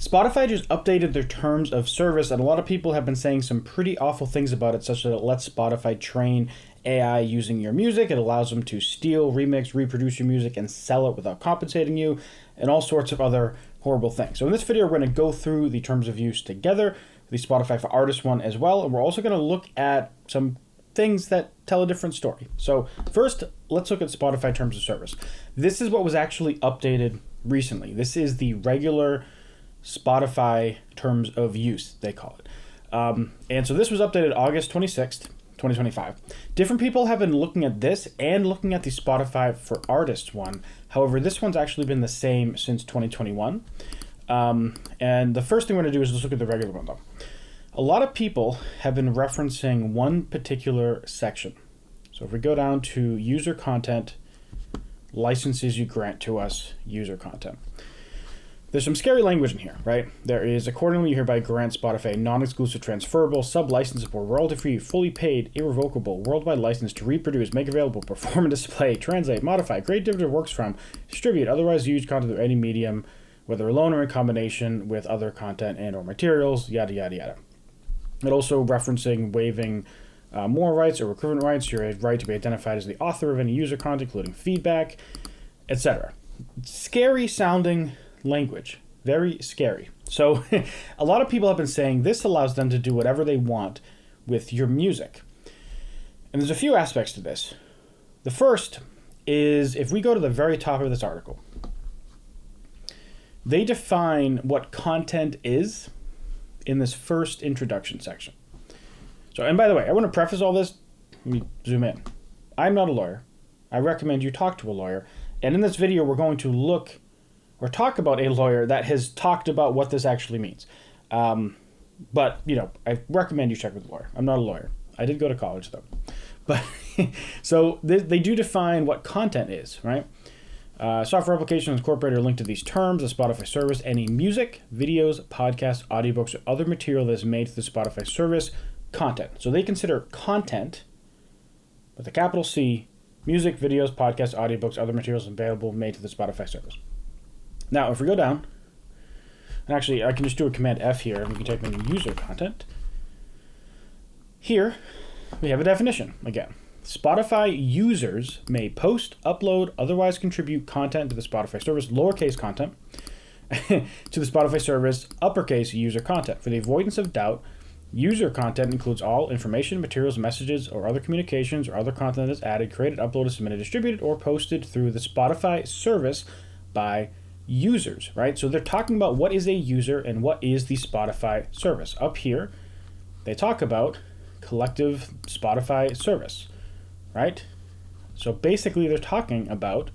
Spotify just updated their terms of service, and a lot of people have been saying some pretty awful things about it, such that it lets Spotify train AI using your music. It allows them to steal, remix, reproduce your music, and sell it without compensating you, and all sorts of other horrible things. So in this video, we're going to go through the terms of use together, the Spotify for Artists one as well, and we're also going to look at some things that tell a different story. So first, let's look at Spotify terms of service. This is what was actually updated recently. This is the regular Spotify terms of use, they call it. And so this was updated August 26th, 2025. Different people have been looking at this and looking at the Spotify for Artists one. However, this one's actually been the same since 2021. And the first thing we're going to do is just look at the regular one, though. A lot of people have been referencing one particular section. So if we go down to user content, licenses you grant to us, user content. There's some scary language in here, right? There is, accordingly, you hereby grant Spotify a non-exclusive, transferable, sub-licensable, royalty-free, fully paid, irrevocable, worldwide license to reproduce, make available, perform and display, translate, modify, create derivative works from, distribute, otherwise use content through any medium, whether alone or in combination with other content and or materials, yada, yada, yada. It also referencing waiving moral rights or recurrent rights, your right to be identified as the author of any user content, including feedback, etc. Scary sounding language, very scary. So a lot of people have been saying this allows them to do whatever they want with your music. And there's a few aspects to this. The first is, if we go to the very top of this article, they define what content is in this first introduction section. So, and by the way, I want to preface all this. Let me zoom in. I'm not a lawyer. I recommend you talk to a lawyer. And in this video, we're going to look or talk about a lawyer that has talked about what this actually means. But, you know, I recommend you check with a lawyer. I'm not a lawyer. I did go to college, though. But so they do define what content is, right? Software applications incorporated or linked to these terms, the Spotify service, any music, videos, podcasts, audiobooks, or other material that is made to the Spotify service, content. So they consider content, with a capital C, music, videos, podcasts, audiobooks, other materials available made to the Spotify service. Now, if we go down, and actually I can just do a Command F here, and we can type in user content. Here, we have a definition again. Spotify users may post, upload, otherwise contribute content to the Spotify service, lowercase content, to the Spotify service, uppercase user content. For the avoidance of doubt, user content includes all information, materials, messages, or other communications or other content that is added, created, uploaded, submitted, distributed, or posted through the Spotify service by users, right? So they're talking about what is a user and what is the Spotify service. Up here, they talk about collective Spotify service, right? So basically they're talking about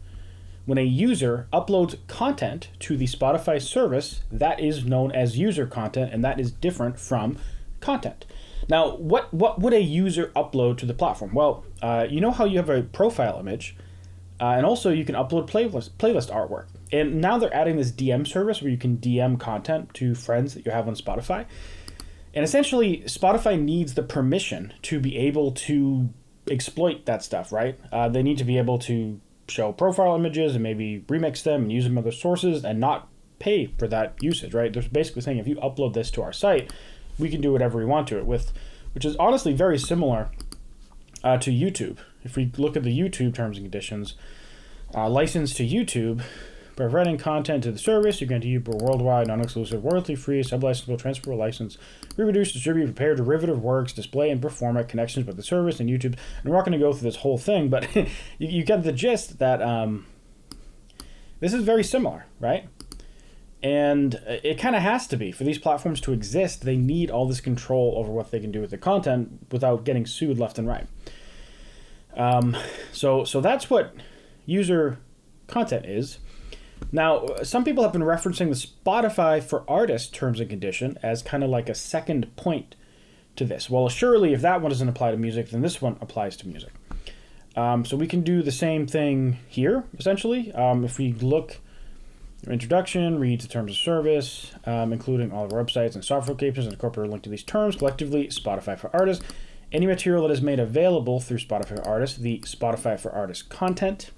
when a user uploads content to the Spotify service, that is known as user content, and that is different from content. Now, what would a user upload to the platform? Well, you know how you have a profile image, and also you can upload playlist artwork. And now they're adding this DM service where you can DM content to friends that you have on Spotify. And essentially, Spotify needs the permission to be able to exploit that stuff, right? They need to be able to show profile images and maybe remix them and use them other sources and not pay for that usage, right? They're basically saying if you upload this to our site, we can do whatever we want to it with, which is honestly very similar to YouTube. If we look at the YouTube terms and conditions, license to YouTube, providing content to the service, you're going to use a worldwide, non-exclusive, royalty-free, sub-licensable, transferable license, reproduce, distribute, prepare derivative works, display, and perform at connections with the service and YouTube. And we're not going to go through this whole thing, but you get the gist that this is very similar, right? And it kind of has to be. For these platforms to exist, they need all this control over what they can do with the content without getting sued left and right. So that's what user content is. Now, some people have been referencing the Spotify for Artists terms and condition as kind of like a second point to this. Well, surely if that one doesn't apply to music, then this one applies to music. So we can do the same thing here, essentially. If we look introduction, reads the terms of service, including all of our websites and software applications and incorporate a link to these terms, collectively Spotify for Artists. Any material that is made available through Spotify for Artists, the Spotify for Artists content.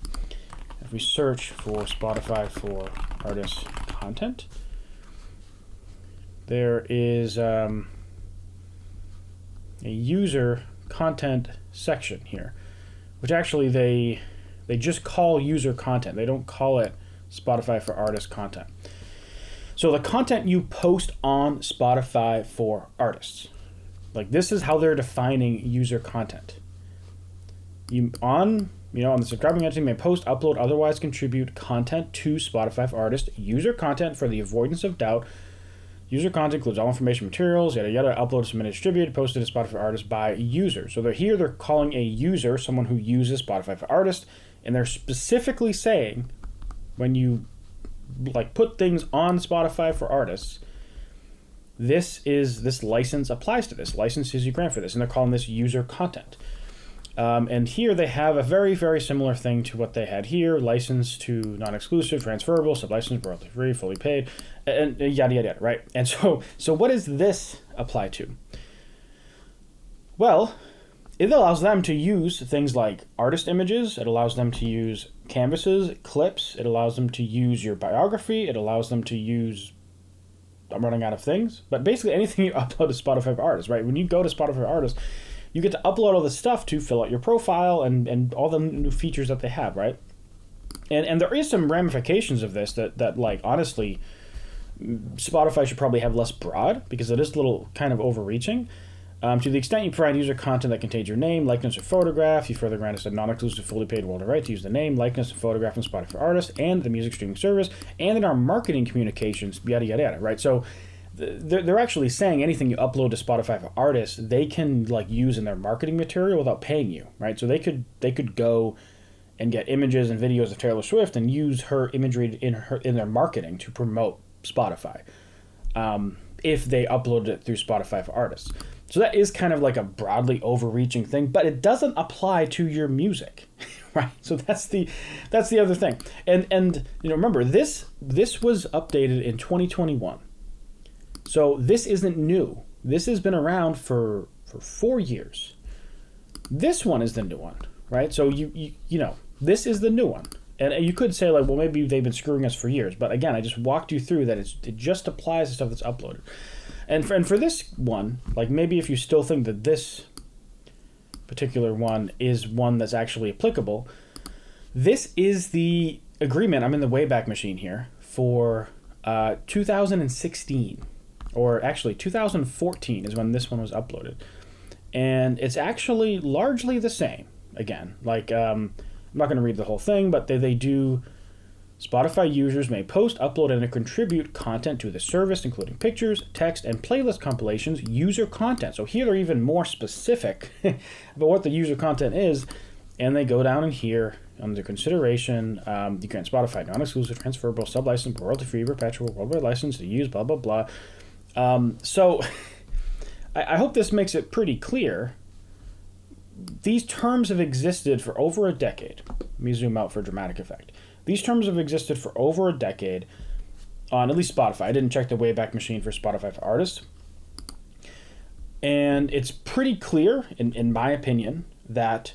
If we search for Spotify for Artists content, there is a user content section here, which actually they just call user content. They don't call it Spotify for Artists content. So the content you post on Spotify for Artists, like this is how they're defining user content. On the subscribing entity may post, upload, otherwise contribute content to Spotify for Artists. User content, for the avoidance of doubt, user content includes all information, materials, yada yada, uploaded, submitted, distributed, posted to Spotify for Artists by user. So they're calling a user someone who uses Spotify for Artists, and they're specifically saying when you put things on Spotify for Artists, this license applies to this. Licenses you grant for this, and they're calling this user content. And here they have a very, very similar thing to what they had here: license to non-exclusive, transferable, sub-license, royalty-free, fully paid, and yada, yada, yada, right? And so what does this apply to? Well, it allows them to use things like artist images. It allows them to use canvases, clips. It allows them to use your biography. It allows them to use, I'm running out of things, but basically anything you upload to Spotify for Artists, right? When you go to Spotify for Artists, you get to upload all this stuff to fill out your profile and all the new features that they have, right? And there is some ramifications of this that honestly, Spotify should probably have less broad, because it is a little kind of overreaching. To the extent you provide user content that contains your name, likeness, or photograph, you further grant us a non-exclusive, fully paid worldwide right to use the name, likeness, and photograph on Spotify for Artists and the music streaming service, and in our marketing communications, yada, yada, yada, right? So they're actually saying anything you upload to Spotify for Artists, they can use in their marketing material without paying you, right? So they could go and get images and videos of Taylor Swift and use her imagery in their marketing to promote Spotify, if they uploaded it through Spotify for Artists. So that is kind of like a broadly overreaching thing, but it doesn't apply to your music, right? So that's the other thing. And remember, this was updated in 2021. So this isn't new. This has been around for 4 years. This one is the new one, right? So this is the new one. And you could say well, maybe they've been screwing us for years, but again, I just walked you through that it just applies to stuff that's uploaded. And for this one, maybe if you still think that this particular one is one that's actually applicable, this is the agreement. I'm in the Wayback Machine here for 2016, or actually 2014 is when this one was uploaded. And it's actually largely the same. Again, I'm not going to read the whole thing, but they do. Spotify users may post, upload, and contribute content to the service, including pictures, text, and playlist compilations, user content. So here they're even more specific about what the user content is, and they go down in here under consideration. You grant Spotify non-exclusive, transferable, sub-license, royalty-free, perpetual, worldwide license to use, blah, blah, blah. So I hope this makes it pretty clear. These terms have existed for over a decade. Let me zoom out for dramatic effect. These terms have existed for over a decade on at least Spotify. I didn't check the Wayback Machine for Spotify for Artists. And it's pretty clear, in my opinion, that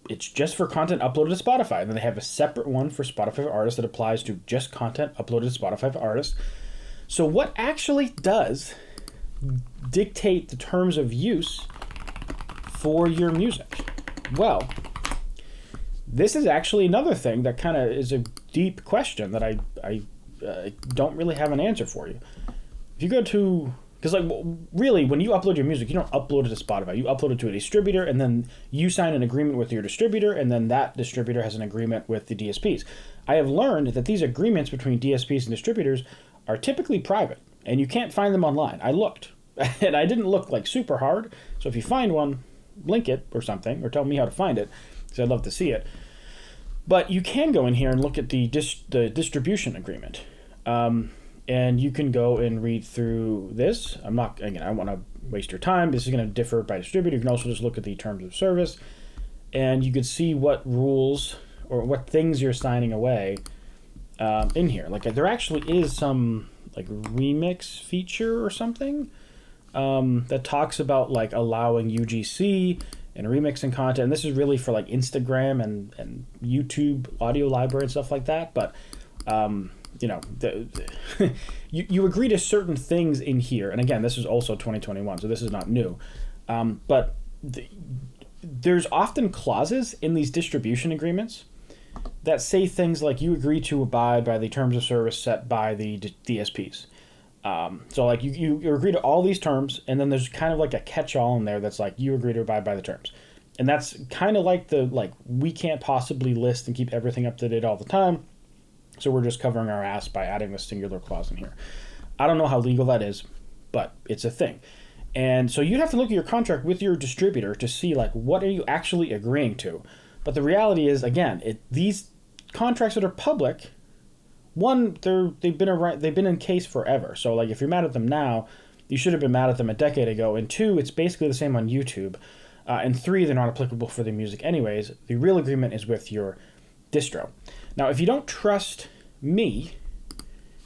it's just for content uploaded to Spotify. And then they have a separate one for Spotify for Artists that applies to just content uploaded to Spotify for Artists. So what actually does dictate the terms of use for your music? Well, this is actually another thing that kind of is a deep question that I don't really have an answer for you. If you go to, because really, when you upload your music, you don't upload it to Spotify. You upload it to a distributor, and then you sign an agreement with your distributor, and then that distributor has an agreement with the DSPs. I have learned that these agreements between DSPs and distributors are typically private, and you can't find them online. I looked, and I didn't look super hard. So if you find one, link it or something, or tell me how to find it, because I'd love to see it. But you can go in here and look at the distribution agreement. And you can go and read through this. I don't want to waste your time. This is going to differ by distributor. You can also just look at the terms of service, and you can see what rules or what things you're signing away in here. There actually is some remix feature or something that talks about allowing UGC and remixing content. And this is really for Instagram and YouTube audio library and stuff like that. But you agree to certain things in here, and again, this is also 2021, so this is not new. But there's often clauses in these distribution agreements that say things like you agree to abide by the terms of service set by the DSPs. So like you agree to all these terms, and then there's kind of like a catch-all in there that's like you agree to abide by the terms. And that's kind of like we can't possibly list and keep everything up to date all the time, so we're just covering our ass by adding this singular clause in here. I don't know how legal that is, but it's a thing. And so you'd have to look at your contract with your distributor to see like what are you actually agreeing to. But the reality is, again, these contracts that are public, one, they've been in case forever. So like if you're mad at them now, you should have been mad at them a decade ago. And two, it's basically the same on YouTube. And three, they're not applicable for the music anyways. The real agreement is with your distro. Now, if you don't trust me,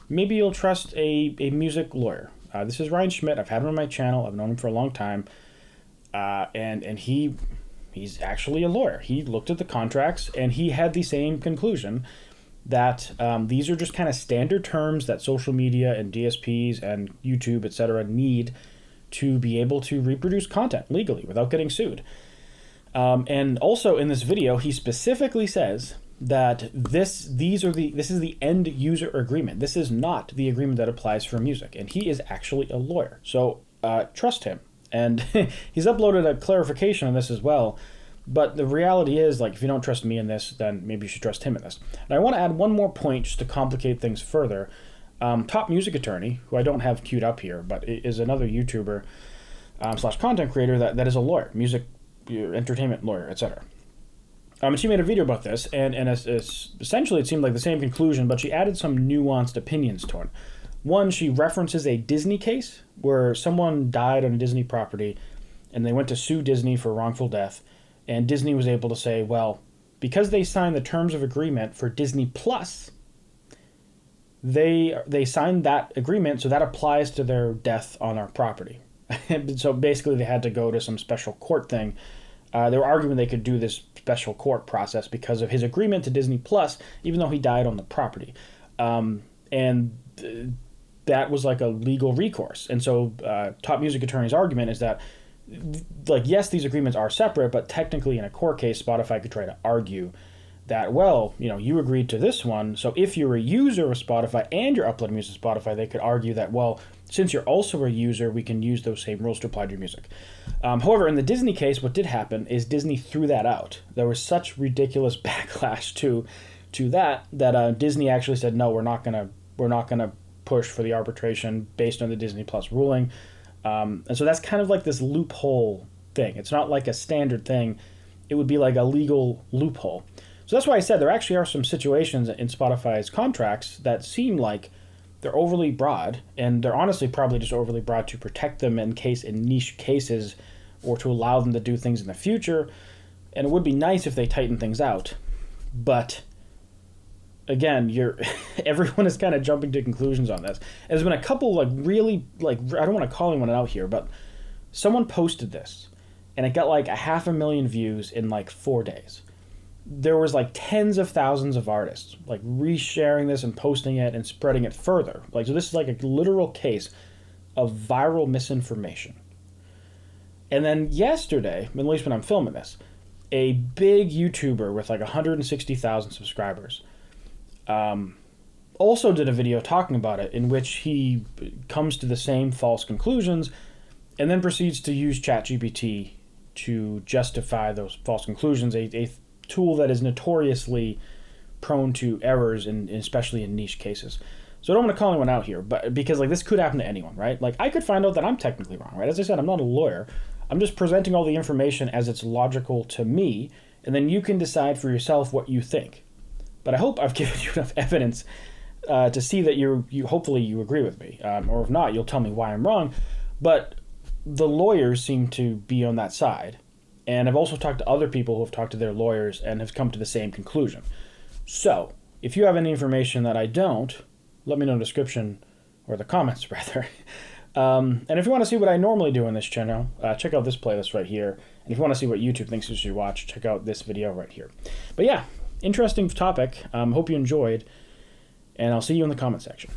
maybe you'll trust a music lawyer. This is Ryan Schmidt. I've had him on my channel. I've known him for a long time. And he's actually a lawyer. He looked at the contracts, and he had the same conclusion that these are just kind of standard terms that social media and DSPs and YouTube, etc., need to be able to reproduce content legally without getting sued. And also in this video, he specifically says that this is the end user agreement. This is not the agreement that applies for music, and he is actually a lawyer. So trust him. And he's uploaded a clarification on this as well. But the reality is, like, if you don't trust me in this, then maybe you should trust him in this. And I want to add one more point just to complicate things further. Top Music Attorney, who I don't have queued up here, but is another YouTuber / content creator that is a lawyer, music entertainment lawyer, etc. And she made a video about this, and essentially it seemed like the same conclusion, but she added some nuanced opinions to it. One, she references a Disney case where someone died on a Disney property, and they went to sue Disney for wrongful death, and Disney was able to say, well, because they signed the terms of agreement for Disney Plus, they signed that agreement, so that applies to their death on our property. So basically they had to go to some special court thing. They were arguing they could do this special court process because of his agreement to Disney Plus, even though he died on the property. And that was like a legal recourse. And so Top Music Attorney's argument is that, like, yes, these agreements are separate, but technically in a court case, Spotify could try to argue that, well, you agreed to this one, so if you're a user of Spotify and you're uploading music to Spotify, they could argue that, well, since you're also a user, we can use those same rules to apply to your music. However, in the Disney case, what did happen is Disney threw that out. There was such ridiculous backlash to that Disney actually said, no, we're not gonna push for the arbitration based on the Disney Plus ruling. And so that's kind of like this loophole thing. It's not like a standard thing. It would be like a legal loophole. So that's why I said there actually are some situations in Spotify's contracts that seem like they're overly broad, and they're honestly probably just overly broad to protect them in niche cases or to allow them to do things in the future. And it would be nice if they tighten things out. But again, everyone is kind of jumping to conclusions on this. There's been a couple I don't want to call anyone out here, but someone posted this and it got like 500,000 views in like 4 days. There was like tens of thousands of artists like resharing this and posting it and spreading it further. So this is like a literal case of viral misinformation. And then yesterday, at least when I'm filming this, a big YouTuber with like 160,000 subscribers also did a video talking about it, in which he comes to the same false conclusions and then proceeds to use ChatGPT to justify those false conclusions, a tool that is notoriously prone to errors, especially in niche cases. So I don't want to call anyone out here, but because this could happen to anyone, right? Like, I could find out that I'm technically wrong, right? As I said, I'm not a lawyer. I'm just presenting all the information as it's logical to me, and then you can decide for yourself what you think. But I hope I've given you enough evidence to see that you hopefully you agree with me, or if not, you'll tell me why I'm wrong. But the lawyers seem to be on that side, and I've also talked to other people who have talked to their lawyers and have come to the same conclusion. So if you have any information that I don't, let me know in the description, or the comments rather. And if you want to see what I normally do on this channel, check out this playlist right here. And if you want to see what YouTube thinks you should watch, check out this video right here. But yeah, interesting topic. Hope you enjoyed. And I'll see you in the comment section.